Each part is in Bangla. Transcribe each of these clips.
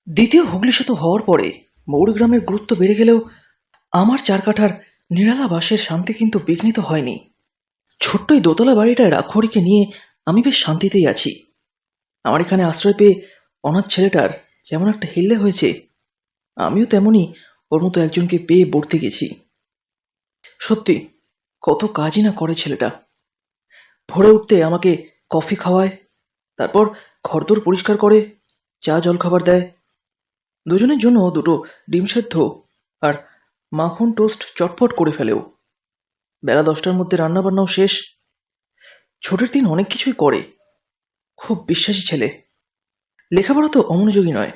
দ্বিতীয় হুগলি সেতু হওয়ার পরে মৌরিগ্রামের গুরুত্ব বেড়ে গেলেও আমার চারকাঠার নিরালা বাসের শান্তি কিন্তু বিঘ্নিত হয়নি। ছোট্ট এই দোতলা বাড়িটায় রাখহরিকে নিয়ে আমি বেশ শান্তিতেই আছি। আমার এখানে আশ্রয় পেয়ে অনাথ ছেলেটার যেমন একটা হিল্লে হয়েছে, আমিও তেমনই ওর মতো একজনকে পেয়ে বর্তে গেছি। সত্যি কত কাজই না করে ছেলেটা। ভোরে উঠতে আমাকে কফি খাওয়ায়, তারপর ঘরদোর পরিষ্কার করে, চা জলখাবার দেয়। দুজনের জন্য দুটো ডিম সেদ্ধ আর মাখন টোস্ট চটপট করে ফেলেও। বেলা 10টার মধ্যে রান্নাবান্নাও শেষ। ছোটের দিন অনেক কিছুই করে, খুব বিশ্বাসী ছেলে। লেখাপড়া তো অমনোযোগী নয়,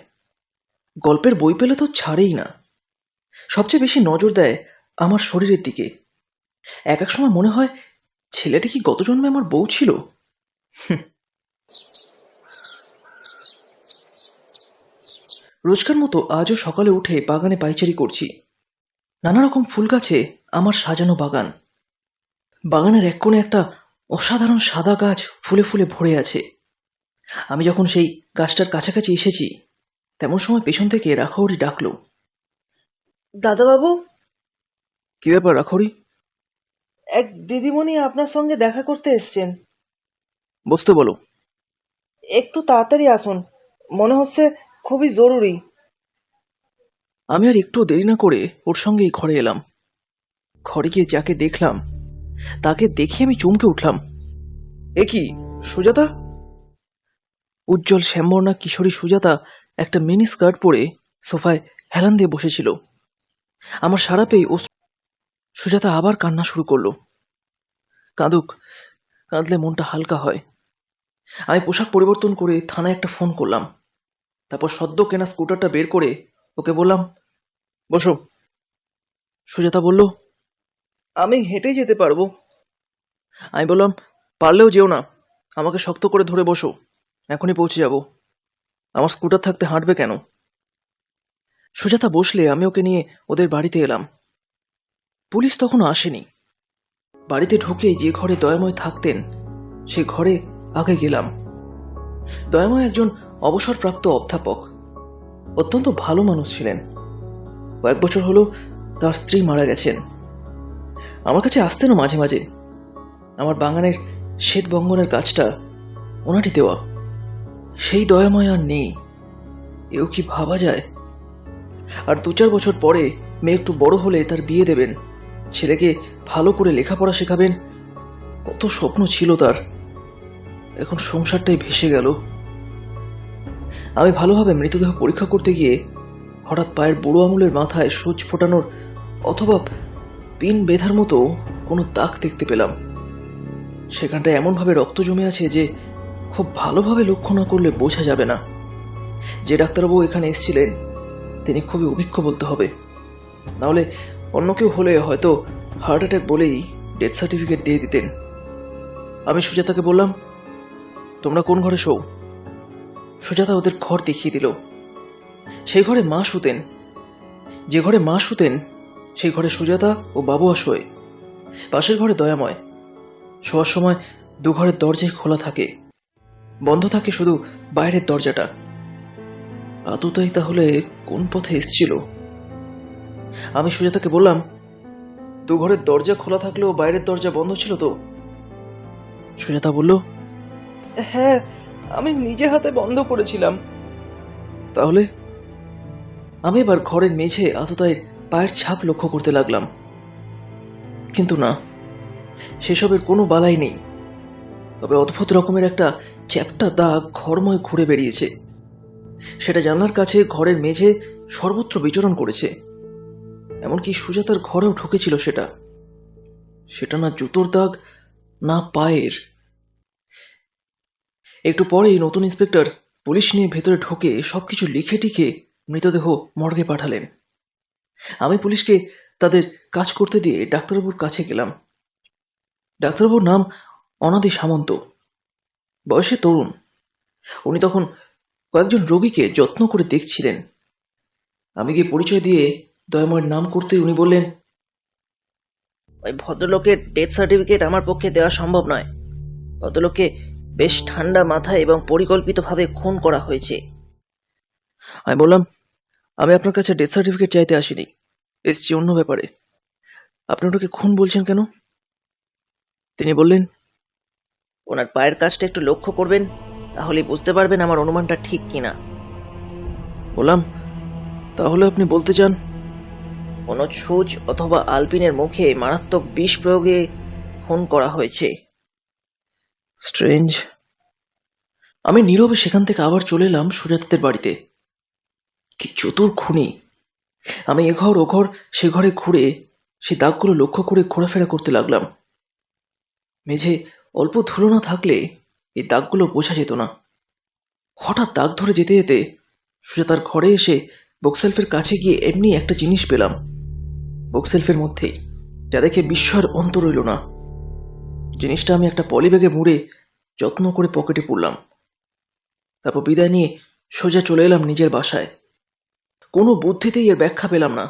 গল্পের বই পেলে তো ছাড়েই না। সবচেয়ে বেশি নজর দেয় আমার শরীরের দিকে। এক এক সময় মনে হয় ছেলেটি কি গত জন্মে আমার বউ ছিল। রোজকার মতো আজও সকালে উঠে বাগানে পাইচারি করছি। নানা রকম ফুল গাছে আমার সাজানো বাগান। বাগানের এক কোণে একটা অসাধারণ সাদা গাছ ফুলে ফুলে ভরে আছে। আমি যখন সেই গাছটার কাছাকাছি এসেছি, তেমন সময় পেছন থেকে রাখহরি ডাকলো, দাদাবাবু, কি ব্যাপার রাখহরি? এক দিদিমণি আপনার সঙ্গে দেখা করতে এসছেন। বসতে বলো। একটু তাড়াতাড়ি আসুন, মনে হচ্ছে খুবই জরুরি। আমি আর একটু দেরি না করে ওর সঙ্গেই ঘরে এলাম। ঘরে গিয়ে যাকে দেখলাম, তাকে দেখে আমি চমকে উঠলাম। এ কি, সুজাতা? উজ্জ্বল শ্যামবর্ণা কিশোরী সুজাতা একটা মিনি স্কার্ট পরে সোফায় হেলান দিয়ে বসেছিল। আমার সাড়া পেয়ে সুজাতা আবার কান্না শুরু করলো। কাঁদুক, কাঁদলে মনটা হালকা হয়। আমি পোশাক পরিবর্তন করে থানায় একটা ফোন করলাম। তারপর সদ্য কেনা স্কুটারটা বের করে ওকে বললাম, বসো। সুজাতা বলল, আমি হেঁটেই যেতে পারবো। আমি বললাম, পারলেও যেও না, আমাকে শক্ত করে ধরে বসো, এখনই পৌঁছে যাব। আমার স্কুটার থাকতে হাঁটবে কেন? সুজাতা বসলে আমি ওকে নিয়ে ওদের বাড়িতে এলাম। পুলিশ তখনও আসেনি। বাড়িতে ঢুকে যে ঘরে দয়াময় থাকতেন, সে ঘরে আগে গেলাম। দয়াময় একজন অবসরপ্রাপ্ত অধ্যাপক, অত্যন্ত ভালো মানুষ ছিলেন। কয়েক বছর হলো তার স্ত্রী মারা গেছেন। আমার কাছে আসতেনও মাঝে মাঝে। আমার বাগানের শ্বেত বঙ্গনের গাছটা ওনারই দেওয়া। সেই দয়াময় আর নেই, এও কি ভাবা যায়? আর 2-4 বছর পরে মেয়ে একটু বড় হলে তার বিয়ে দেবেন, ছেলেকে ভালো করে লেখাপড়া শেখাবেন, কত স্বপ্ন ছিল তার। এখন সংসারটাই ভেসে গেল। আমি ভালোভাবে মৃতদেহ পরীক্ষা করতে গিয়ে হঠাৎ পায়ের বুড়ো আঙুলের মাথায় সূচ ফোটানোর অথবা পিন বেঁধার মতো কোনো দাগ দেখতে পেলাম। সেখানটায় এমনভাবে রক্ত জমে আছে যে খুব ভালোভাবে লক্ষ্য না করলে বোঝা যাবে না। যে ডাক্তারবাবু এখানে এসেছিলেন তিনি খুবই অভিজ্ঞ বলতে হবে, নাহলে অন্য কেউ হলে হয়তো হার্ট অ্যাটাক বলেই ডেথ সার্টিফিকেট দিয়ে দিতেন। আমি সুজাতাকে বললাম, তোমরা কোন ঘরে শোও? সুজাতা ওদের ঘর দেখিয়ে দিল। সেই ঘরে মা শুতেন। যে ঘরে মা শুতেন সেই ঘরে সুজাতা ও বাবুয়া শোয়। পাশের ঘরে দয়াময়। শোয়ার সময় 2 ঘরের দরজাই খোলা থাকে, বন্ধ থাকে শুধু বাইরের দরজাটা। আততায়ী তাহলে কোন পথে এসছিল? আমি সুজাতাকে বললাম, 2 ঘরের দরজা খোলা থাকলেও বাইরের দরজা বন্ধ ছিল তো? সুজাতা বলল, হ্যাঁ, আমি নিজে হাতে বন্ধ করেছিলাম। তাহলে? আমি এবার ঘরের মেঝে আততায়ীর পায়ের ছাপ লক্ষ্য করতে লাগলাম, কিন্তু না, সেসবের কোনো বালাই নেই। তবে অদ্ভুত রকমের একটা চ্যাপ্টা দাগ ঘরময় ঘুরে বেরিয়েছে। সেটা জানলার কাছে, ঘরের মেঝে, সর্বত্র বিচরণ করেছে। এমনকি সুজাতার ঘরেও ঢুকেছিল সেটা। সেটা না জুতোর দাগ, না পায়ের। একটু পরেই নতুন ইন্সপেক্টর পুলিশ নিয়ে ভেতরে ঢোকে সবকিছু লিখে টিখে মৃতদেহ মর্গে পাঠালেন। আমি পুলিশকে তাদের কাজ করতে দিয়ে ডাক্তারবাবুর কাছে গেলাম। ডাক্তারবাবুর নাম অনাদি সামন্ত, বয়সে তরুণ। উনি তখন কয়েকজন রোগীকে যত্ন করে দেখছিলেন। আমি গিয়ে পরিচয় দিয়ে দয়াময়ের নাম করতেই উনি বললেন, ওই ভদ্রলোকের ডেথ সার্টিফিকেট আমার পক্ষে দেওয়া সম্ভব নয়। ভদ্রলোককে বেশ ঠান্ডা মাথায় এবং পরিকল্পিতভাবে খুন করা হয়েছে। আমি বললাম, আমি আপনার কাছে ডেথ সার্টিফিকেট চাইতে আসিনি, এসছি অন্য ব্যাপারে। আপনি ওটাকে খুন বলছেন কেন? তিনি বললেন, ওনার পায়ের কাজটা একটু লক্ষ্য করবেন, তাহলে বুঝতে পারবেন আমার অনুমানটা ঠিক কিনা। বললাম, তাহলে আপনি বলতে চান কোনো ছুঁচ অথবা আলপিনের মুখে মারাত্মক বিষ প্রয়োগে খুন করা হয়েছে। স্ট্রেঞ্জ। আমি নীরবে সেখান থেকে আবার চলে এলাম সুজাতাদের বাড়িতে। কি চতুর খুনি! আমি এঘর ওঘর সে ঘরে ঘুরে সেই দাগগুলো লক্ষ্য করে ঘোরাফেরা করতে লাগলাম। মেঝে অল্প ধুলো না থাকলে এই দাগগুলো বোঝা যেত না। হঠাৎ দাগ ধরে যেতে যেতে সুজাতার ঘরে এসে বুকশেলফের কাছে গিয়ে এমনি একটা জিনিস পেলাম বুকশেলফের মধ্যেই, যা দেখে বিস্ময়ের অন্ত রইল না। জিনিসটা আমি একটা পলিব্যাগে মুড়ে যত্ন করে পকেটে পুরলাম। তারপর বিদায় নিয়ে সোজা চলে এলাম নিজের বাসায়। কোনো বুদ্ধিতেই এর ব্যাখ্যা পেলাম না।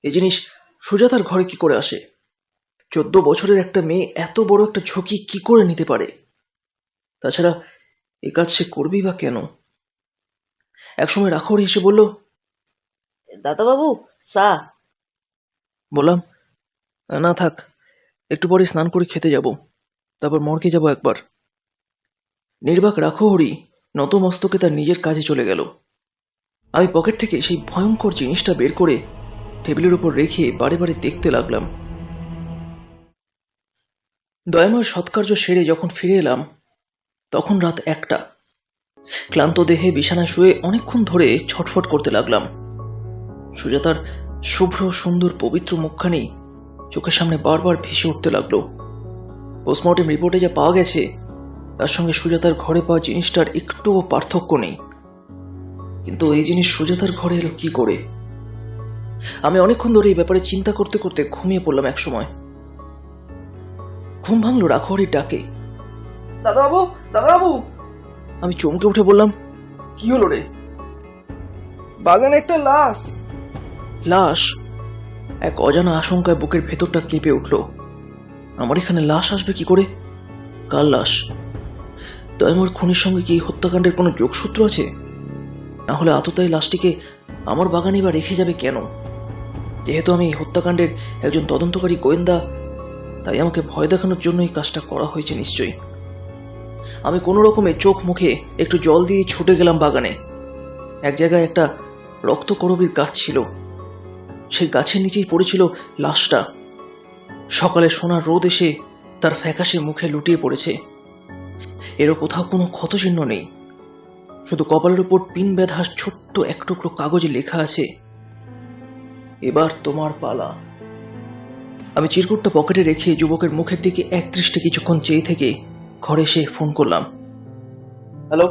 এই জিনিস সুজাতার ঘরে কি করে আসে? 14 বছরের একটা মেয়ে এত বড় একটা ঝুঁকি কি করে নিতে পারে? তাছাড়া এ কাজ সে করবেই বা কেন? একসময় রাখোরি এসে বলল, দাদাবাবু, চা। বললাম, না থাক, একটু পরে স্নান করে খেতে যাব, তারপর মর্গে যাব একবার। নির্বাক রাখোহরি নতমস্তকে তার নিজের কাজে চলে গেল। আমি পকেট থেকে সেই ভয়ঙ্কর জিনিসটা বের করে টেবিলের উপর রেখে বারে বারে দেখতে লাগলাম। দয়াময় সৎকার্য সেরে যখন ফিরে এলাম তখন রাত 1টা। ক্লান্ত দেহে বিছানায় শুয়ে অনেকক্ষণ ধরে ছটফট করতে লাগলাম। সুজাতার শুভ্র সুন্দর পবিত্র মুখখানি চোখের সামনে বারবার ভেসে উঠতে লাগলো। পোস্টমর্টেম রিপোর্টে যা পাওয়া গেছে তার সঙ্গে সুজাতার ঘরে পাওয়া জিনিসটার একটুও পার্থক্য নেই। কিন্তু এই জিনিস সুজাতার ঘরে এলো কি করে? আমি অনেকক্ষণ ধরে এই ব্যাপারে চিন্তা করতে করতে ঘুমিয়ে পড়লাম। এক সময় ঘুম ভাঙলো রাখোয়ারির ডাকে। দাদাবাবু, দাদাবাবু! আমি চমকে উঠে বললাম, কি হলো রে? বাগানে একটা লাশ। লাশ? এক অজানা আশঙ্কায় বুকের ভেতরটা কেঁপে উঠল। আমার এখানে লাশ আসবে কি করে? কার লাশ? দয়ামর খুনির সঙ্গে কি হত্যাকাণ্ডের কোনো যোগসূত্র আছে? না হলে আততায়ী লাশটিকে আমার বাগানে বা রেখে যাবে কেন? যেহেতু আমি হত্যাকাণ্ডের একজন তদন্তকারী গোয়েন্দা, তাই আমাকে ভয় দেখানোর জন্য এই কাজটা করা হয়েছে নিশ্চয়ই। আমি কোনো রকমে চোখ মুখে একটু জল দিয়ে ছুটে গেলাম বাগানে। এক জায়গায় একটা রক্তকরবীর গাছ ছিল, সেই গাছের নিচেই পড়েছিল লাশটা। সকালে সোনার রোদ এসে তার ফ্যাকাশে মুখে লুটিয়ে পড়েছে। এরও কোথাও কোনো ক্ষতচিহ্ন নেই, শুধু কপালের উপর পিন বেঁধা ছোট্ট এক টুকরো কাগজে লেখা আছে, এবার তোমার পালা। আমি চিরকুটটা পকেটে রেখে যুবকের মুখের দিকে একদৃষ্টে কিছুক্ষণ চেয়ে থেকে ঘরে এসে ফোন করলাম। হ্যালো,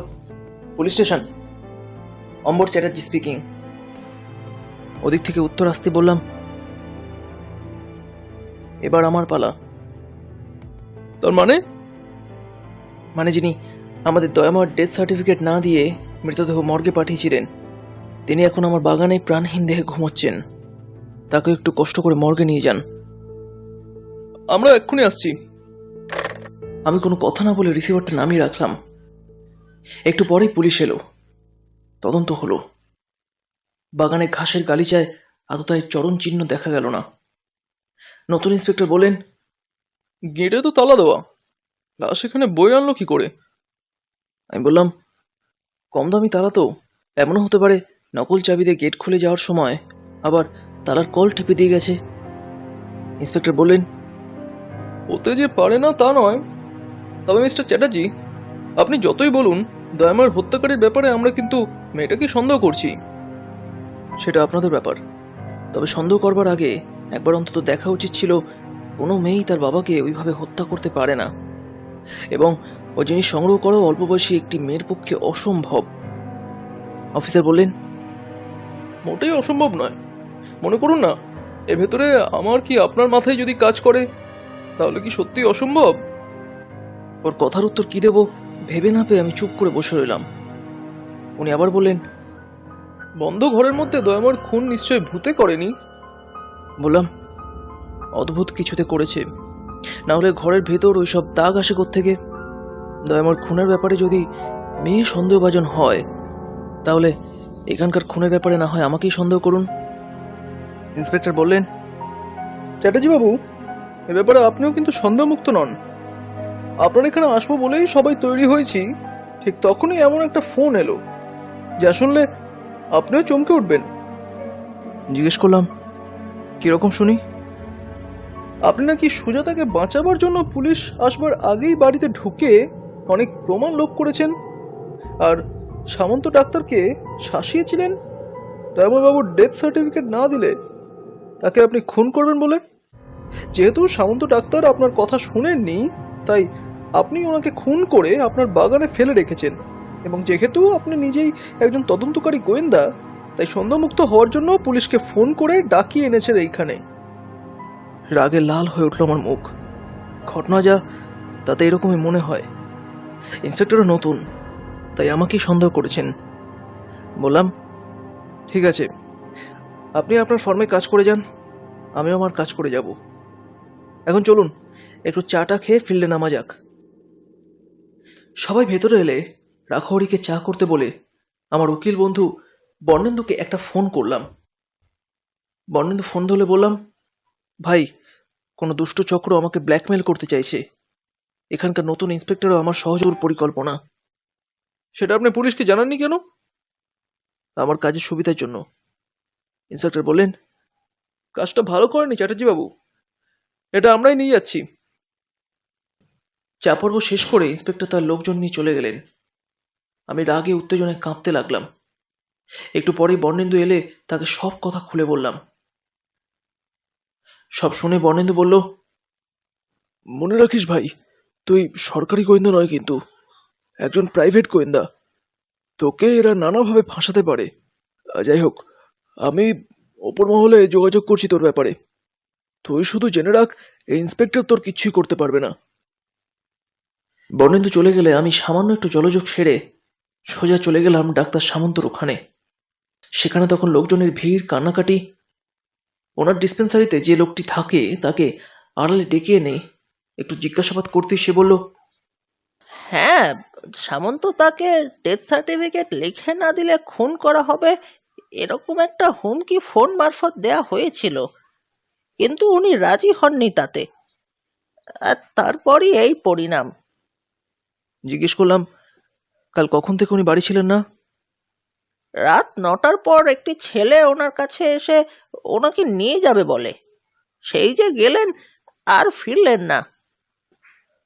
পুলিশ স্টেশন, অম্বর চ্যাটার্জি স্পিকিং। ওদিক থেকে উত্তর আসতে বললাম, এবার আমার পালা। তার মানে যিনি আমাদের দয়াময় ডেথ সার্টিফিকেট না দিয়ে মৃতদেহ মর্গে পাঠিয়েছিলেন, তিনি এখন আমার বাগানে প্রাণহীন দেহে ঘুমোচ্ছেন। তাকে একটু কষ্ট করে মর্গে নিয়ে যান। আমরা এক্ষুনি আসছি। আমি কোনো কথা না বলে রিসিভারটা নামিয়ে রাখলাম। একটু পরেই পুলিশ এলো। তদন্ত হলো। বাগানে ঘাসের গালিচায় আততায়ীর চরণ চিহ্ন দেখা গেল না। নতুন ইন্সপেক্টর বলেন, গেটে তো তালা দেওয়া, লাশ এখানে বই আনলো কি করে? আমি বললাম, কম দামি তালা তো, এমনও হতে পারে নকল চাবি দিয়ে গেট খুলে যাওয়ার সময় আবার তালার কল টিপে দিয়ে গেছে। ইন্সপেক্টর বললেন, হতে যে পারে না তা নয়, তবে মিস্টার চ্যাটার্জি, আপনি যতই বলুন দয়াময়ের হত্যাকারীর ব্যাপারে আমরা কিন্তু মেয়েটাকে সন্দেহ করছি। সেটা আপনাদের ব্যাপার, তবে সন্দেহ করবার আগে একবার অন্তত দেখা উচিত ছিল কোনো মেয়েই তার বাবাকে ওইভাবে হত্যা করতে পারে না, এবং ওই জিনিস সংগ্রহ করাও অল্প বয়সী একটি মেয়ের পক্ষে অসম্ভব। অফিসার বললেন, মোটেই অসম্ভব নয়। মনে করুন না, এর ভেতরে আমার কি আপনার মাথায় যদি কাজ করে, তাহলে কি সত্যি অসম্ভব? ওর কথার উত্তর কি দেব ভেবে না পেয়ে আমি চুপ করে বসে রইলাম। উনি আবার বললেন, বন্ধ ঘরের মধ্যে দয়াময়ের খুন নিশ্চয় ভূতে করেনি। বললাম, অদ্ভুত কিছুতে করেছে, না হলে ঘরের ভেতর ওই সব দাগ আসে কোত্থেকে? দয়াময়ের খুনের ব্যাপারে যদি মেয়ে সন্দেহভাজন হয়, তাহলে এখানকার খুনের ব্যাপারে না হয় আমাকেই সন্দেহ করুন। ইন্সপেক্টর বললেন, চ্যাটার্জি বাবু, এ ব্যাপারে আপনিও কিন্তু সন্দেহমুক্ত নন। আপনার এখানে আসবো বলেই সবাই তৈরি হয়েছি, ঠিক তখনই এমন একটা ফোন এলো যা শুনলে আপনিও চমকে উঠবেন। জিজ্ঞেস করলাম, কিরকম শুনি? আপনি নাকি সুজাতাকে বাঁচাবার জন্য পুলিশ আসবার আগেই বাড়িতে ঢুকে অনেক প্রমাণ লোপ করেছেন, আর সামন্ত ডাক্তারকে শাসিয়েছিলেন দয়াময়বাবুর ডেথ সার্টিফিকেট না দিলে তাকে আপনি খুন করবেন বলে। যেহেতু সামন্ত ডাক্তার আপনার কথা শুনেননি, তাই আপনি ওনাকে খুন করে আপনার বাগানে ফেলে রেখেছেন, এবং যেহেতু আপনি নিজেই একজন তদন্তকারী গোয়েন্দা, তাই সন্দেহমুক্ত হওয়ার জন্য পুলিশকে ফোন করে ডাকিয়ে এনেছেন এইখানে। রাগে লাল হয়ে উঠল আমার মুখ। ঘটনা যা তাতে এরকমই মনে হয়। ইন্সপেক্টরও নতুন, তাই আমাকেই সন্দেহ করেছেন। বললাম, ঠিক আছে, আপনি আপনার ফর্মে কাজ করে যান, আমিও আমার কাজ করে যাব। এখন চলুন একটু চাটা খেয়ে ফিল্ডে নামা যাক। সবাই ভেতরে এলে রাখহরিকে চা করতে বলে আমার উকিল বন্ধু বর্ণেন্দুকে একটা ফোন করলাম। বর্ণেন্দু ফোন ধরে বললাম, ভাই, কোনো দুষ্ট চক্র আমাকে ব্ল্যাকমেল করতে চাইছে। এখানকার নতুন ইন্সপেক্টরও আমার সহযোগীর পরিকল্পনা। সেটা আপনি পুলিশকে জানাননি কেন? আমার কাজের সুবিধার জন্য। ইন্সপেক্টর বললেন, কাজটা ভালো করেনি চ্যাটার্জি বাবু, এটা আমরাই নিয়ে যাচ্ছি। চা পর্ব শেষ করে ইন্সপেক্টর তার লোকজন নিয়ে চলে গেলেন। আমি রাগে উত্তেজনায় কাঁপতে লাগলাম। একটু পরেই বর্ণেন্দু এলে তাকে সব কথা খুলে বললাম। সব শুনে বর্ণেন্দু বলল, মনে রাখিস ভাই, তুই সরকারি গোয়েন্দা নয়, কিন্তু একজন প্রাইভেট গোয়েন্দা। তোকে এরা নানাভাবে ফাঁসাতে পারে। যাই হোক, আমি ওপর মহলে যোগাযোগ করছি তোর ব্যাপারে। তুই শুধু জেনে রাখ, এই ইন্সপেক্টর তোর কিচ্ছুই করতে পারবে না। বর্ণেন্দু চলে গেলে আমি সামান্য একটু জলযোগ সেরে সোজা চলে গেলাম ডাক্তার সামন্তর ওখানে। সেখানে তখন লোকজনের ভিড়, কান্নাকাটি। ওনার ডিসপেন্সারিতে যে লোকটি থাকে তাকে আড়ালে ডেকে এনে একটু জিজ্ঞাসাবাদ করতে সে বলল, হ্যাঁ, সামন্ত তাকে ডেথ সার্টিফিকেট লিখে না দিলে খুন করা হবে এরকম একটা হুমকি ফোন মারফত দেয়া হয়েছিল, কিন্তু উনি রাজি হননি তাতে, আর তারপরই এই পরিণাম। জিজ্ঞেস করলাম, কাল কখন থেকে উনি বাড়ি ছিলেন না? রাত 9টার পর একটি ছেলে ওনার কাছে এসে ওনাকে নিয়ে যাবে বলে, সেই যে গেলেন আর ফিরলেন না।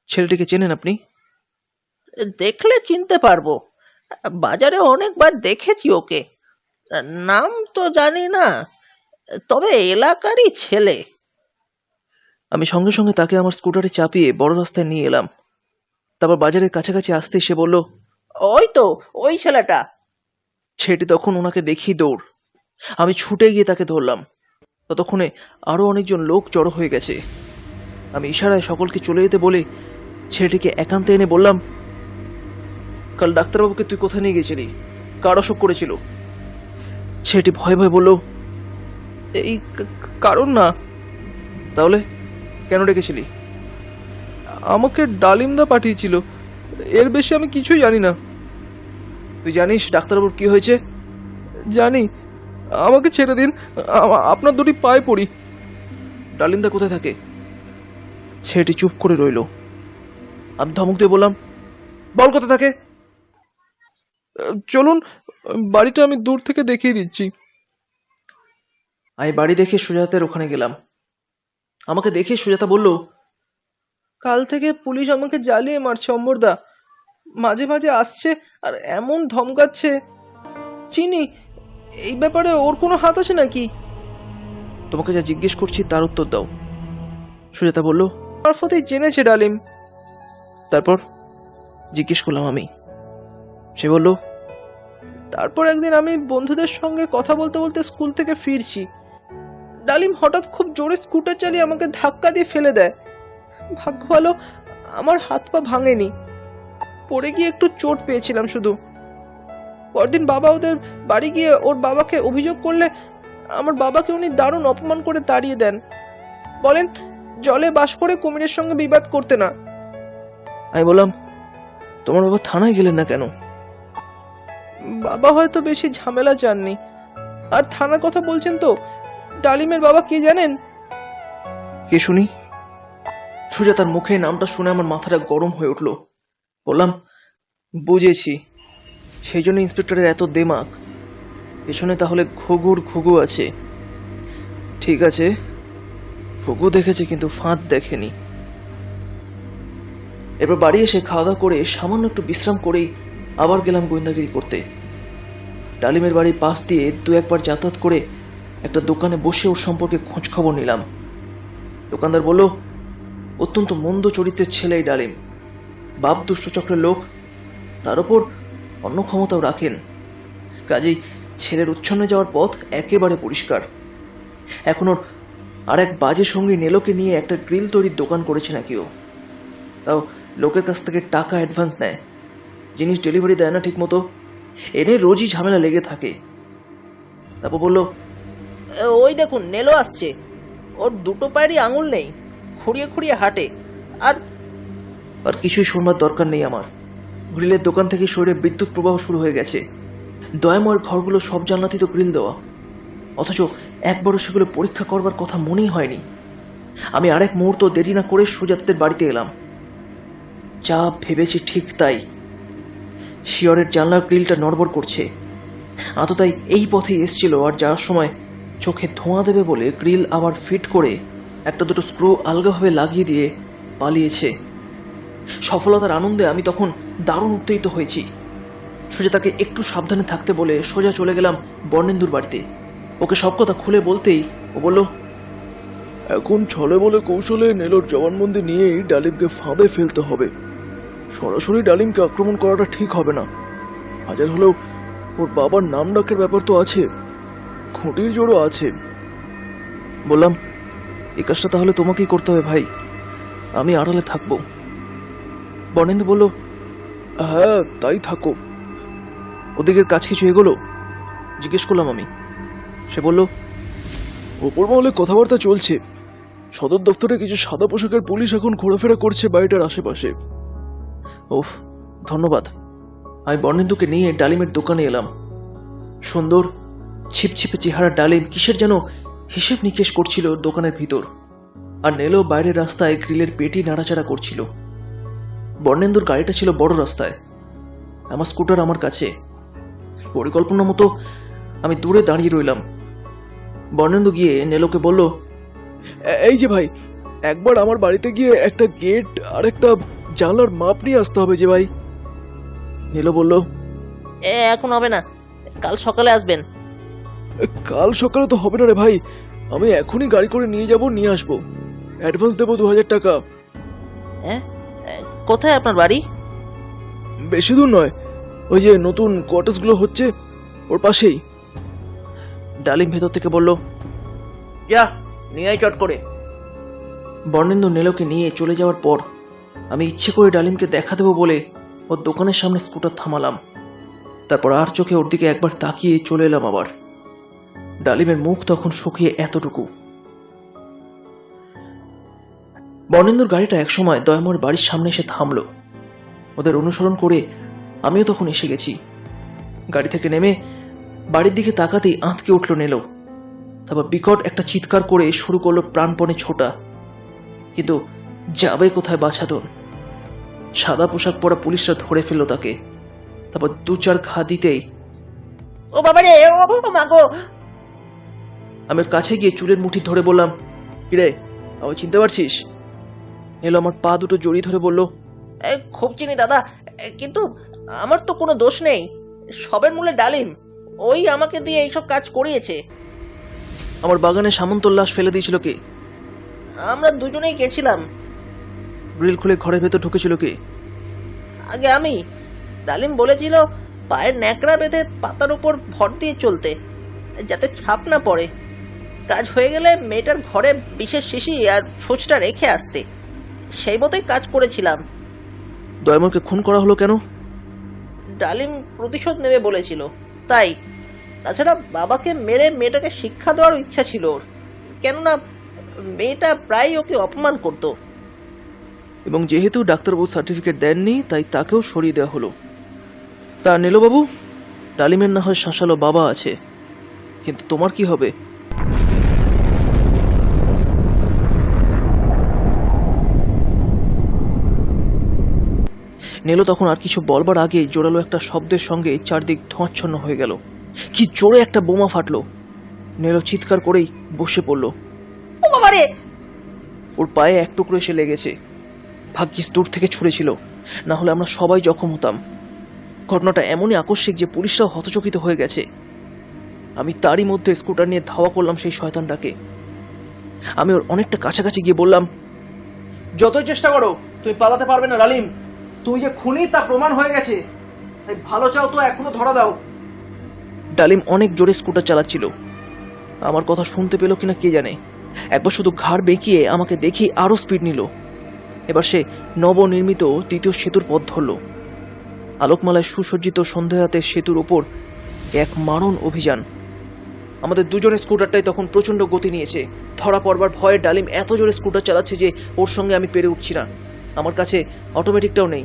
ছেলেটিকে চেনেন আপনি? দেখলে চিনতে পারবো, বাজারে অনেকবার দেখেছি ওকে, নাম তো জানি না, তবে এলাকারই ছেলে। আমি সঙ্গে সঙ্গে তাকে আমার স্কুটারে চাপিয়ে বড় রাস্তায় নিয়ে এলাম। তারপর বাজারের কাছাকাছি আসতে সে বলল, ওই তো ওই ছেলেটা। ছেলেটি তখন ওনাকে দেখি দৌড়। আমি ছুটে গিয়ে তাকে ধরলাম। ততক্ষণে আরো অনেকজন লোক জড়ো হয়ে গেছে। আমি ইশারায় সকলকে চলে যেতে বলে ছেলেটিকে একান্তে এনে বললাম, কাল ডাক্তারবাবুকে তুই কোথায় নিয়ে গেছিলি? কার অসুখ করেছিল? ছেলেটি ভয়ে ভয়ে বলল, এই কারণ না। তাহলে কেন ডেকেছিলি? আমাকে ডালিমদা পাঠিয়েছিল, এর বেশি আমি কিছুই জানি না। তুই জানিস ডাক্তারবাবুর কি হয়েছে? জানি, আমাকে ছেড়ে দিন, আপনার দুটি পায়ে পড়ি। ডালিমদা কোথায় থাকে? ছেলেটি চুপ করে রইল। আমি ধমক দিয়ে বললাম, বল কোথায় থাকে। চলুন, বাড়িটা আমি দূর থেকে দেখিয়ে দিচ্ছি। আমি বাড়ি দেখে সুজাতার ওখানে গেলাম। আমাকে দেখে সুজাতা বলল, কাল থেকে পুলিশ আমাকে জ্বালিয়ে মারছে অম্বরদা, মাঝে মাঝে আসছে আর এমন ধমকাচ্ছে। চিনি, এই ব্যাপারে ওর কোনো হাত আছে নাকি? তোমাকে যা জিজ্ঞেস করছি তার উত্তর দাও। সুজাতা বলল, মারফতেই জেনেছে ডালিম। তারপর জিজ্ঞেস করলাম আমি। সে বলল, তারপর একদিন আমি বন্ধুদের সঙ্গে কথা বলতে বলতে স্কুল থেকে ফিরছি। ডালিম হঠাৎ খুব জোরে স্কুটার চালিয়ে আমাকে ধাক্কা দিয়ে ফেলে দেয়। ভাগ্য ভালো আমার হাত পা ভাঙেনি, পড়ে গিয়ে একটু চোট পেয়েছিলাম শুধু। পরদিন বাবা ওদের বাড়ি গিয়ে ওর বাবাকে অভিযোগ করলে আমার বাবাকে উনি দারুণ অপমান করে তাড়িয়ে দেন। বলেন জলে বাস করে কুমিরের সঙ্গে বিবাদ করতে না। আমি বললাম, তোমার বাবা থানায় গেলেন না কেন? বাবা হয়তো বেশি ঝামেলা চাননি। আর থানার কথা বলছেন তো, ডালিমের বাবা কে জানেন? কে শুনি? সুজাতার মুখে নামটা শুনে আমার মাথাটা গরম হয়ে উঠল। বললাম, বুঝেছি, সেই জন্য ইন্সপেক্টরের এত দেমাক। পেছনে তাহলে ঘুঘু আছে। ঠিক আছে, ঘুঘু দেখেছে কিন্তু ফাঁদ দেখেনি। এবার বাড়ি এসে খাওয়া দাওয়া করে সামান্য একটু বিশ্রাম করেই আবার গেলাম গোয়েন্দাগিরি করতে। ডালিমের বাড়ির পাশ দিয়ে দু একবার যাতায়াত করে একটা দোকানে বসে ওর সম্পর্কে খোঁজ খবর নিলাম। দোকানদার বলল, অত্যন্ত মন্দ চরিত্রের ছেলে এই ডালিম, বাপ দুষ্টচক্রের লোক, তার উপর অন্য ক্ষমতাও রাখেন। কাজেই ছেলের উচ্ছন্নে যাওয়ার পথ একেবারে পরিষ্কার। এখন ওর আর এক বাজে সঙ্গী নেলোকে নিয়ে একটা গ্রিল তৈরির দোকান করেছে নাকি ও। তাও লোকের কাছ থেকে টাকা অ্যাডভান্স নেয়, জিনিস ডেলিভারি দেয় না ঠিক মতো, এনে রোজই ঝামেলা লেগে থাকে। তারপর বলল, ওই দেখুন নেলো আসছে, ওর দুটো পায়েরই আঙুল নেই, খুঁড়িয়ে খুঁড়িয়ে হাঁটে। আর আর কিছুই শুনবার দরকার নেই আমার। গ্রিলের দোকান থেকে শরীরে বিদ্যুৎ প্রবাহ শুরু হয়ে গেছে। দয়াময়ের ঘরগুলো সব জানলাতেই তো গ্রিল দেওয়া, অথচ একবারও সেগুলো পরীক্ষা করবার কথা মনেই হয়নি। আমি আরেক মুহূর্ত দেরি না করে সুজাতাদের বাড়িতে এলাম। যা ভেবেছি ঠিক তাই, শিয়রের জানলার গ্রিলটা নড়বড় করছে। আততাই এই পথেই এসছিল, আর যাওয়ার সময় চোখে ধোঁয়া দেবে বলে গ্রিল আবার ফিট করে একটা দুটো স্ক্রু আলগাভাবে লাগিয়ে দিয়ে পালিয়েছে। সফলতার আনন্দে আমি তখন দারুণ উত্তেজিত হয়েছি। সুজাতাকে একটু সাবধানে থাকতে বলে সোজা চলে গেলাম বর্ণেন্দুর বাড়িতে। ওকে সব কথা খুলে বলতেই ও বলল, এখন ছলে বলে কৌশলে নেলোর জবানবন্দি নিয়েই ডালিমকে ফাঁদে ফেলতে হবে। সরাসরি ডালিমকে আক্রমণ করাটা ঠিক হবে না। হাজার হলেও ওর বাবার নাম ডাকের ব্যাপার তো আছে, খুঁটির জোরও আছে। বললাম, এই কাজটা তাহলে তোমাকেই করতে হবে ভাই, আমি আড়ালে থাকবো। বর্ণেন্দু বলল, হ্যাঁ তাই থাকো। ওদিকের কাজ কিছু এগোলো? জিজ্ঞেস করলাম আমি। সে বলল, ওপর মহলে কথাবার্তা চলছে। সদর দপ্তরে কিছু সাদা পোশাকের পুলিশ এখন ঘোরাফেরা করছে বাড়িটার আশেপাশে। ওহ, ধন্যবাদ। আমি বর্ণেন্দুকে নিয়ে ডালিমের দোকানে এলাম। সুন্দর ছিপছিপে চেহারা ডালিম কিসের যেন হিসেব নিকেশ করছিল দোকানের ভিতর, আর নেলো বাইরের রাস্তায় গ্রিলের পেটি নাড়াচাড়া করছিল। বর্ণেন্দুর গাড়িটা ছিল বড় রাস্তায়, আমার স্কুটার আমার কাছে। পরিকল্পনা মতো আমি দূরে দাঁড়িয়ে রইলাম। বর্ণেন্দু গিয়ে নেলোকে বলল, এই যে ভাই, একবার আমার বাড়িতে গিয়ে একটা গেট আর একটা জানলার মাপ নিয়ে আসতে হবে যে ভাই। নেলো বলল, এখন হবে না, কাল সকালে আসবেন। কাল সকালে তো হবে না রে ভাই, আমি এখনই গাড়ি করে নিয়ে যাব, নিয়ে আসবো। অ্যাডভান্স দেবো 2000 টাকা। হ্যাঁ, কোথায় আপনার বাড়ি? বেশি দূর নয়, ওই যে নতুন কোয়ার্টার্সগুলো হচ্ছে ওর পাশেই। ডালিম ভেতর থেকে বলল, যা নিয়ে আয় চট করে। বর্ণেন্দু নেলোকে নিয়ে চলে যাওয়ার পর আমি ইচ্ছে করে ডালিমকে দেখা দেবো বলে ওর দোকানের সামনে স্কুটার থামালাম। তারপর আর চোখে ওর দিকে একবার তাকিয়ে চলে এলাম আবার। ডালিমের মুখ তখন শুকিয়ে এতটুকু। বর্ণেন্দুর গাড়িটা একসময় দয়াময়ের বাড়ির সামনে এসে থামলো। ওদের অনুসরণ করে আমিও তখন এসে গেছি। গাড়ি থেকে নেমে বাড়ির দিকে তাকাতেই আঁতকে উঠল নেলো। তারপর বিকট একটা চিৎকার করে শুরু করলো প্রাণপণে ছোটা। কিন্তু যাবে কোথায় বাছাধন? সাদা পোশাক পরা পুলিশরা ধরে ফেলল তাকে। তারপর 2-4 ঘা দিতেই ও বাবা রে, ও মাগো! আমি ওর কাছে গিয়ে চুলের মুঠি ধরে বললাম, কিরে, আমায় চিনতে পারছিস? নেলো আমার পা দুটো জড়িয়ে ধরে বলল, খুব চিনি দাদা, কিন্তু আমার তো কোনো দোষ নেই। সবের মূলে ডালিম, ওই আমাকে দিয়ে এইসব কাজ করিয়েছে। আমার বাগানে সামন্তোল্লাস ফেলে দিয়েছিল কে? আমরা দুজনেই গেছিলাম। গ্রিল খুলে ঘরের ভেতর ঢুকেছিল কে? আগে আমি। ডালিম বলেছিল পায়ের ন্যাকড়া বেঁধে পাতার উপর ভর দিয়ে চলতে, যাতে ছাপ না পড়ে। কাজ হয়ে গেলে মেয়েটার ঘরে বিশেষ শিশি আর সোচটা রেখে আসতে। সেই মতোই কাজ করেছিলাম। দয়াময়কে খুন করা হলো কেন? ডালিম প্রতিশোধ নেবে বলেছিল, তাই। তাছাড়া বাবাকে মেরে মেয়েটাকে শিক্ষা দেওয়ার ইচ্ছা ছিল ওর, কেননা মেয়েটা প্রায় ওকে অপমান করত। এবং যেহেতু ডাক্তারবাবু সার্টিফিকেট দেননি, তাই তাকেও সরিয়ে দেওয়া হলো। তা নেলো বাবু, ডালিমের না হয় শাসালো বাবা আছে, কিন্তু তোমার কি হবে? নীলু তখন আর কিছু বলবার আগে জোরালো একটা শব্দের সঙ্গে চারদিক ধোঁয়াচ্ছন্ন হয়ে গেল। কি জোরে একটা বোমা ফাটলো! নীলু চিৎকার করেই বসে পড়ল। ও বাবা রে! ওর পায়ে এক টুকরো এসে লেগেছে। ভাগ্যিস দূর থেকে ছুঁড়েছিল, না হলে আমরা সবাই জখম হতাম। ঘটনাটা এমনই আকস্মিক যে পুলিশরাও হতচকিত হয়ে গেছে। আমি তারই মধ্যে স্কুটার নিয়ে ধাওয়া করলাম সেই শয়তানটাকে। আমি ওর অনেকটা কাছাকাছি গিয়ে বললাম, যতই চেষ্টা করো তুমি পালাতে পারবে না ডালিম। তুমি যে খুনি তা প্রমাণ হয়ে গেছে, তাই ভালো চাও তো এখনো ধরা দাও। ডালিম অনেক জোরে স্কুটার চালাচ্ছিল। আমার কথা শুনতে পেল কিনা কে জানে। একবার শুধু ঘাড় বেঁকিয়ে আমাকে দেখি আরো স্পিড নিল। এবার সে নবনির্মিত দ্বিতীয় সেতুর পথ ধরল। আলোকমালায় সুসজ্জিত সন্ধ্যা রাতে সেতুর ওপর এক মারণ অভিযান। আমাদের দুজনের স্কুটারটাই তখন প্রচন্ড গতি নিয়েছে। ধরা পড়বার ভয়ে ডালিম এত জোরে স্কুটার চালাচ্ছে যে ওর সঙ্গে আমি পেরে উঠছি না। আমার কাছে অটোমেটিকটাও নেই,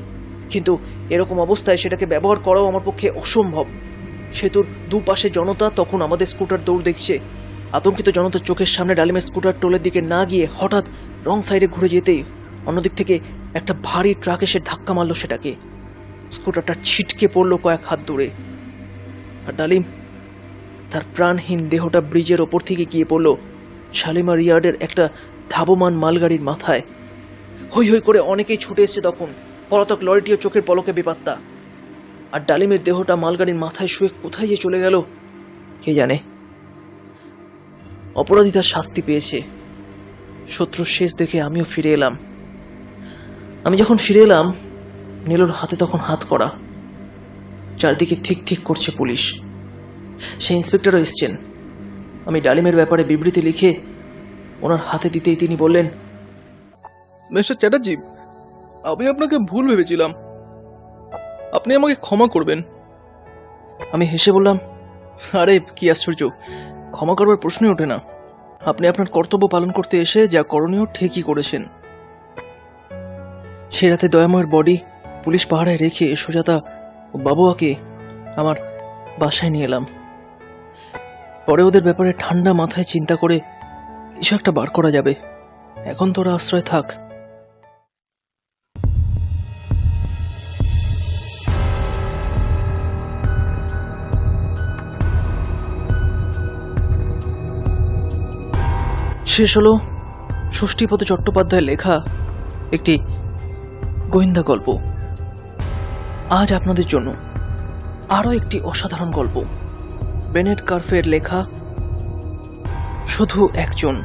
কিন্তু এরকম অবস্থায় সেটাকে ব্যবহার করাও আমার পক্ষে অসম্ভব। সেতুর দুপাশে জনতা তখন আমাদের স্কুটার দৌড় দেখছে। আতঙ্কিত জনতার চোখের সামনে ডালিমের স্কুটার টোলের দিকে না গিয়ে হঠাৎ রং সাইডে ঘুরে যেতেই অন্যদিক থেকে একটা ভারী ট্রাক এসে ধাক্কা মারল সেটাকে। স্কুটারটা ছিটকে পড়লো কয়েক হাত দূরে, আর ডালিম তার প্রাণহীন দেহটা ব্রিজের ওপর থেকে গিয়ে পড়ল শালিমার ইয়ার্ডের একটা ধাবমান মালগাড়ির মাথায়। হই হই করে অনেকেই ছুটে এসছে তখন। পলাতক লরিটিও চোখের পলকে বেপাত্তা। আর ডালিমের দেহটা মালগাড়ির মাথায় শুয়ে কোথায় যে চলে গেল কে জানে। অপরাধী তার শাস্তি পেয়েছে। শত্রুর শেষ দেখে আমিও ফিরে এলাম। আমি যখন ফিরে এলাম, নীলুর হাতে তখন হাত করা। চারদিকে ঠিক ঠিক করছে পুলিশ। সেই ইন্সপেক্টরও এসছেন। আমি ডালিমের ব্যাপারে বিবৃতি লিখে ওনার হাতে দিতেই তিনি বললেন, মিস্টার চ্যাটার্জি, আমি আপনাকে ভুল ভেবেছিলাম, আপনি আমাকে ক্ষমা করবেন। আমি হেসে বললাম, আরে কি আশ্চর্য, ক্ষমা করবার প্রশ্নই ওঠে না। আপনি আপনার কর্তব্য পালন করতে এসে যা করণীয় ঠিকই করেছেন। সে রাতে দয়াময়ের বডি পুলিশ পাহারায় রেখে সুজাতা ও বাবুয়াকে আমার বাসায় নিয়ে এলাম। পরে ওদের ব্যাপারে ঠান্ডা মাথায় চিন্তা করে কিছু একটা বার করা যাবে। এখন তোরা আশ্রয় থাক। শেষ হলো ষষ্ঠীপদ চট্টোপাধ্যায়ের লেখা একটি গোয়েন্দা গল্প। আজ আপনাদের জন্য আরও একটি অসাধারণ গল্প, বেনেট কার্ফের লেখা শুধু একজন।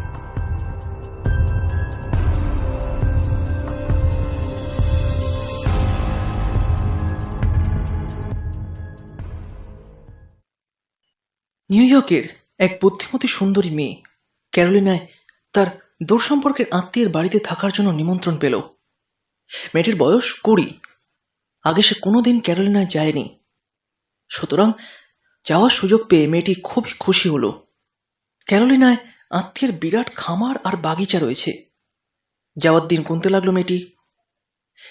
নিউ ইয়র্কের এক বুদ্ধিমতী সুন্দরী মেয়ে ক্যারোলিনায় তার দূর সম্পর্কের আত্মীয়ের বাড়িতে থাকার জন্য নিমন্ত্রণ পেল। মেয়েটির বয়স 20। আগে সে কোনোদিন ক্যারোলিনায় যায়নি, সুতরাং যাওয়ার সুযোগ পেয়ে মেয়েটি খুবই খুশি হলো। ক্যারোলিনায় আত্মীয়ের বিরাট খামার আর বাগিচা রয়েছে। যাওয়ার দিন গুনতে লাগলো মেয়েটি।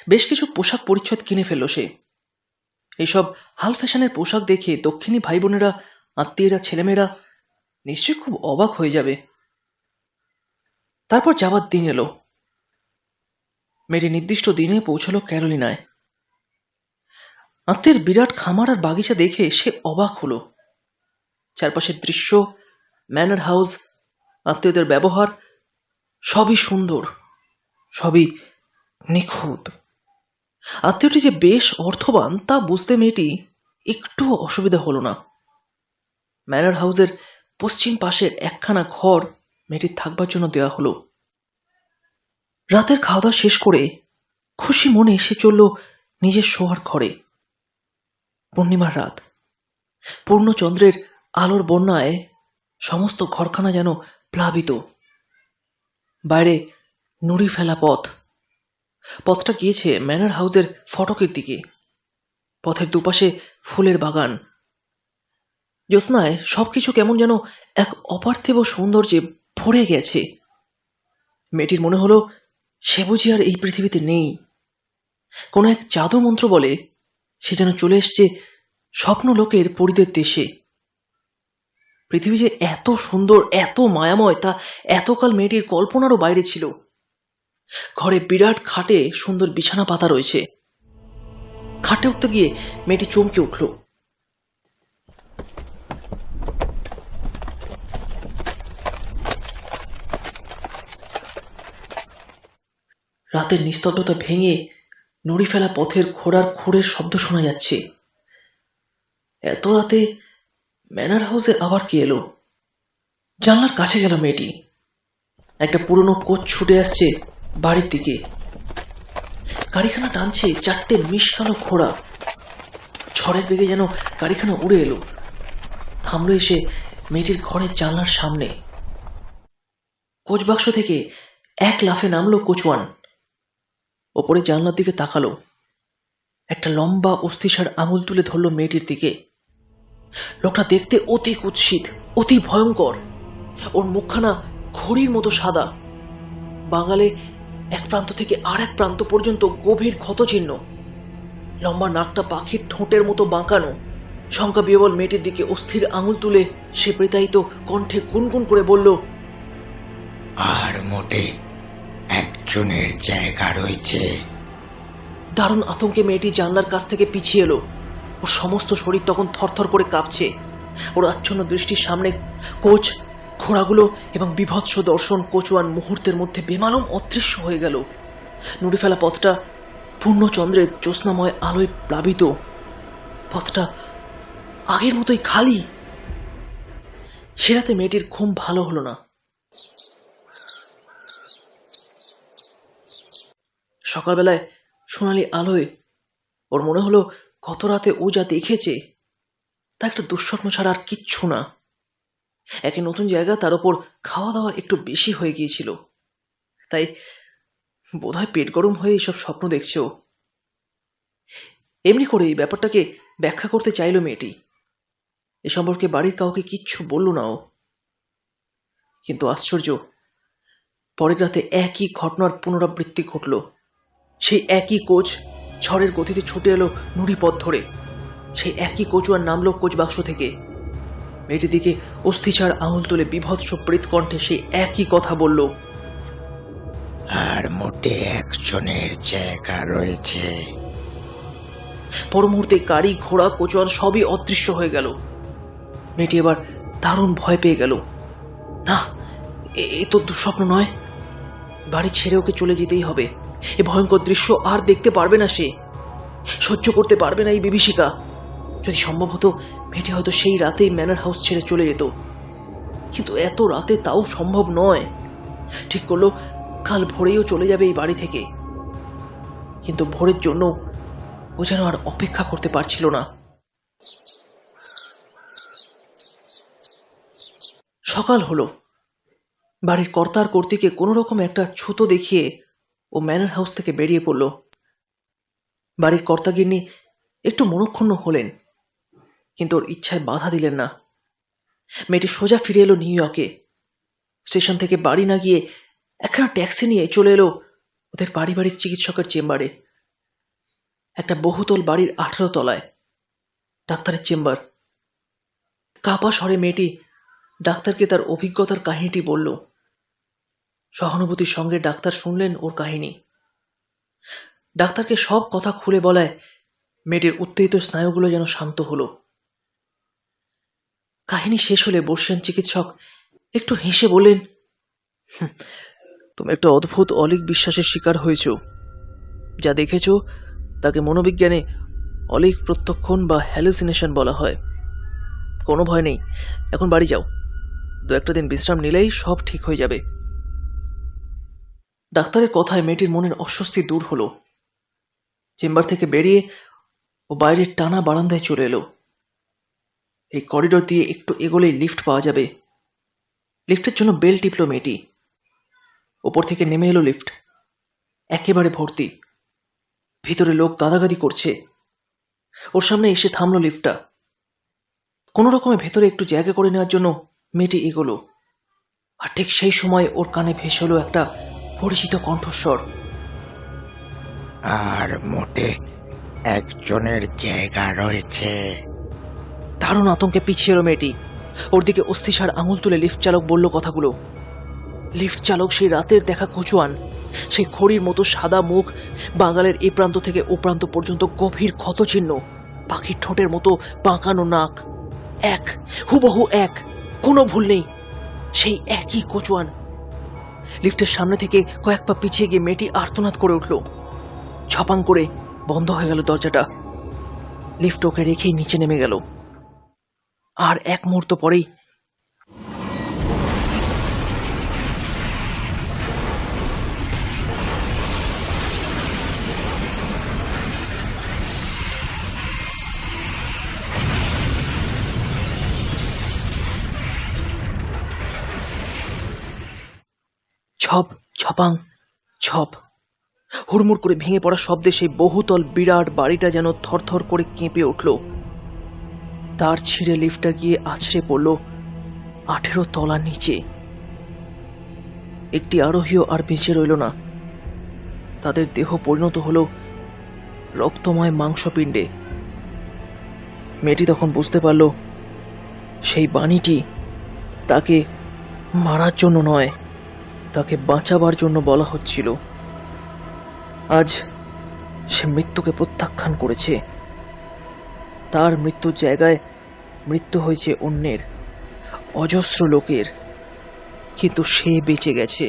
বেশ কিছু পোশাক পরিচ্ছদ কিনে ফেলল সে। এইসব হাল ফ্যাশনের পোশাক দেখে দক্ষিণী ভাই বোনেরা, আত্মীয়রা, ছেলেমেয়েরা নিশ্চয়ই খুব অবাক হয়ে যাবে। তারপর যাওয়ার দিন এলো। মেয়েটি নির্দিষ্ট দিনে পৌঁছলো ক্যারোলিনায়। আত্মীয়ের বিরাট খামার আর বাগিচা দেখে সে অবাক হলো। চারপাশের দৃশ্য, ম্যানর হাউস, আত্মীয়দের ব্যবহার সবই সুন্দর, সবই নিখুঁত। আত্মীয়টি যে বেশ অর্থবান তা বুঝতে মেয়েটি একটু অসুবিধা হলো না। ম্যানর হাউসের পশ্চিম পাশের একখানা ঘর মেয়েটির থাকবার জন্য দেওয়া হলো। রাতের খাওয়া দাওয়া শেষ করে খুশি মনে সে চলল নিজের শোয়ার ঘরে। পূর্ণিমার রাত, পূর্ণচন্দ্রের আলোর বন্যায় সমস্ত ঘরখানা যেন প্লাবিত। বাইরে নুড়ি ফেলা পথ। পথটা গিয়েছে ম্যানর হাউসের ফটকের দিকে। পথের দুপাশে ফুলের বাগান। জ্যোৎস্নায় সবকিছু কেমন যেন এক অপার্থিব সৌন্দর্যে ভরে গেছে। মেয়েটির মনে হলো সে বুঝি আর এই পৃথিবীতে নেই। কোনো এক জাদু মন্ত্র বলে সে যেন চলে এসছে স্বপ্ন লোকের পরিদের দেশে পৃথিবী যে এত সুন্দর, এত মায়াময়, তা এতকাল মেয়েটির কল্পনারও বাইরে ছিল। ঘরে বিরাট খাটে সুন্দর বিছানা পাতা রয়েছে। খাটে উঠতে গিয়ে মেয়েটি চমকে উঠল। রাতের নিস্তব্ধতা ভেঙে নুড়ি ফেলা পথের ঘোড়ার খুঁড়ের শব্দ শোনা যাচ্ছে। এত রাতে ম্যানার হাউসে আবার কে এলো? জানলার কাছে গেল মেয়েটি। একটা পুরনো কোচ ছুটে আসছে বাড়ির দিকে। গাড়িখানা টানছে 4টে মিশকালো ঘোড়া। ঝড়ের বেগে যেন গাড়িখানা উড়ে এলো, থামলো এসে মেয়েটির ঘরের জানলার সামনে। কোচ বাক্স থেকে এক লাফে নামলো কোচওয়ান। ওপরে জানলার দিকে তাকালো। একটা লম্বা অস্থিসার আঙুল তুলে ধরলো মেয়েটির দিকে। লোকটা দেখতে অতি কুৎসিত, অতি ভয়ঙ্কর। ওর মুখখানা ঘড়ির মতো সাদা। বাঙালে এক প্রান্ত থেকে আর এক প্রান্ত পর্যন্ত গভীর ক্ষতচিহ্ন। লম্বা নাকটা পাখির ঠোঁটের মতো বাঁকানো। শঙ্কা বিহবল মেয়েটির দিকে অস্থির আঙুল তুলে সে প্রেতায়িত কণ্ঠে গুনগুন করে বলল, আর মোটে একজনের জায়গা রয়েছে। দারুণ আতঙ্কে মেয়েটি জানলার কাছ থেকে পিছিয়ে এলো। ওর সমস্ত শরীর তখন থরথর করে কাঁপছে। ওর আচ্ছন্ন দৃষ্টির সামনে কোচ, ঘোড়াগুলো এবং বিভৎস দর্শন। কোচওয়ান মুহূর্তের মধ্যে বেমালুম অদৃশ্য হয়ে গেল। নুড়ি ফেলা পথটা পূর্ণচন্দ্রের জ্যোৎস্নাময় আলোয় প্লাবিত। পথটা আগের মতোই খালি। সে রাতে মেয়েটির ঘুম ভালো হলো না। সকালবেলায় সোনালি আলোয় ওর মনে হলো গত রাতে ও যা দেখেছে তা একটা দুঃস্বপ্ন ছাড়া আর কিচ্ছু না। একে নতুন জায়গা, তার উপর খাওয়া দাওয়া একটু বেশি হয়ে গিয়েছিল, তাই বোধহয় পেট গরম হয়ে এইসব স্বপ্ন দেখছে ও। এমনি করে এই ব্যাপারটাকে ব্যাখ্যা করতে চাইল মেয়েটি। এ সম্পর্কে বাড়ির কাউকে কিচ্ছু বলল না ও। কিন্তু আশ্চর্য, পরের রাতে একই ঘটনার পুনরাবৃত্তি ঘটল। সেই একই কোচ ঝড়ের গতিতে ছুটে এলো নুড়ি পথ ধরে। সেই একই কোচওয়ান নামলো কোচ বাক্স থেকে। মেয়েটির দিকে অস্থিচার আঙুল তুলে বিভৎস প্রেত কণ্ঠে সেই একই কথা বলল, আর মোটে একজনের জায়গা রয়েছে। পর মুহূর্তে গাড়ি, ঘোড়া, কোচওয়ান সবই অদৃশ্য হয়ে গেল। মেয়েটি এবার দারুণ ভয় পেয়ে গেল। না, এ তো দুঃস্বপ্ন নয়। বাড়ি ছেড়ে ওকে চলে যেতেই হবে। এ ভয়ঙ্কর দৃশ্য আর দেখতে পারবে না সে। সহ্য করতে পারবে না এই বিভীষিকা। যদি সম্ভব হতো মেয়েটি হয়তো সেই রাতেই ম্যানার হাউস ছেড়ে চলে যেত, কিন্তু এত রাতে তাও সম্ভব নয়। ঠিক করলো কাল ভোরেও চলে যাবে এই বাড়ি থেকে। কিন্তু ভোরের জন্য ও যেন আর অপেক্ষা করতে পারছিল না। সকাল হলো। বাড়ির কর্তার কর্ত্রীকে কোনো রকম একটা ছুতো দেখিয়ে ও ম্যানার হাউস থেকে বেরিয়ে পড়ল। বাড়ির কর্তাগিন্নি একটু মনক্ষুণ্ণ হলেন, কিন্তু ওর ইচ্ছায় বাধা দিলেন না। মেয়েটি সোজা ফিরে এলো নিউ ইয়র্কে। স্টেশন থেকে বাড়ি না গিয়ে একখানা ট্যাক্সি নিয়ে চলে এলো ওদের পারিবারিক চিকিৎসকের চেম্বারে। একটা বহুতল বাড়ির 18 তলায় ডাক্তারের চেম্বার। কাঁপা স্বরে মেয়েটি ডাক্তারকে তার অভিজ্ঞতার কাহিনীটি বলল। সহানুভূতির সঙ্গে ডাক্তার শুনলেন ওর কাহিনী। ডাক্তারকে সব কথা খুলে বলায় মেয়েটির উত্তেজিত স্নায়ুগুলো যেন শান্ত হলো। কাহিনী শেষ হলে বর্ষিয়ান চিকিৎসক একটু হেসে বললেন, তুমি একটা অদ্ভুত অলীক বিশ্বাসের শিকার হয়েছ। যা দেখেছ তাকে মনোবিজ্ঞানে অলীক প্রত্যক্ষণ বা হ্যালুসিনেশন বলা হয়। কোনো ভয় নেই, এখন বাড়ি যাও। 2-1 দিন বিশ্রাম নিলেই সব ঠিক হয়ে যাবে। ডাক্তারের কথায় মেয়েটির মনের অস্বস্তি দূর হলো। চেম্বার থেকে বেরিয়ে ও বাইরের টানা বারান্দায় চলে এলো। এই করিডোর দিয়ে একটু এগোলেই লিফট পাওয়া যাবে। লিফটের জন্য বেল টিপল মেয়েটি। ওপর থেকে নেমে এলো লিফট। একেবারে ভর্তি। ভিতরে লোক গাদাগাদি করছে। ওর সামনে এসে থামলো লিফটটা। কোনো রকমে ভেতরে একটু জায়গা করে নেওয়ার জন্য মেয়েটি এগোলো। আর ঠিক সেই সময় ওর কানে ভেসে এলো একটা পরিচিত কণ্ঠস্বর, আর মোটে একজনের জায়গা রয়েছে। দারুণ আতঙ্কে পিছিয়ে এলো মেয়েটি। ওর দিকে অস্থিসার আঙুল তুলে লিফট চালক বলল কথাগুলো। লিফট চালক সেই রাতের দেখা কচুয়ান, সেই খড়ির মতো সাদা মুখ, বাঙালের এ প্রান্ত থেকে ও প্রান্ত পর্যন্ত গভীর ক্ষতচিহ্ন, পাখির ঠোঁটের মতো বাঁকানো নাক, এক, হুবহু এক, কোনো ভুল নেই, সেই একই কচুয়ান। লিফটের সামনে থেকে কয়েক পা পিছিয়ে গিয়ে মেয়েটি আর্তনাদ করে উঠল। ঝপাং করে বন্ধ হয়ে গেল দরজাটা। লিফট ওকে রেখেই নিচে নেমে গেল। আর এক মুহূর্ত পরেই ছপ ছপাং ছপ, হুড়মুড় করে ভেঙে পড়া শব্দে সেই বহুতল বিরাট বাড়িটা যেন থরথর করে কেঁপে উঠল। তার ছিঁড়ে লিফটটা গিয়ে আছড়ে পড়ল 18 তলা নিচে। একটি আরোহীও আর বেঁচে রইল না। তাদের দেহ পরিণত হলো রক্তময় মাংসপিণ্ডে। মেয়েটি তখন বুঝতে পারল সেই বাণীটি তাকে মারার জন্য নয়, তাকে বাঁচাবার জন্য বলা হচ্ছিল। আজ সে মৃত্যুকে প্রত্যাখ্যান করেছে। তার মৃত্যুর জায়গায় মৃত্যু হয়েছে অন্যের, অজস্র লোকের, কিন্তু সে বেঁচে গেছে।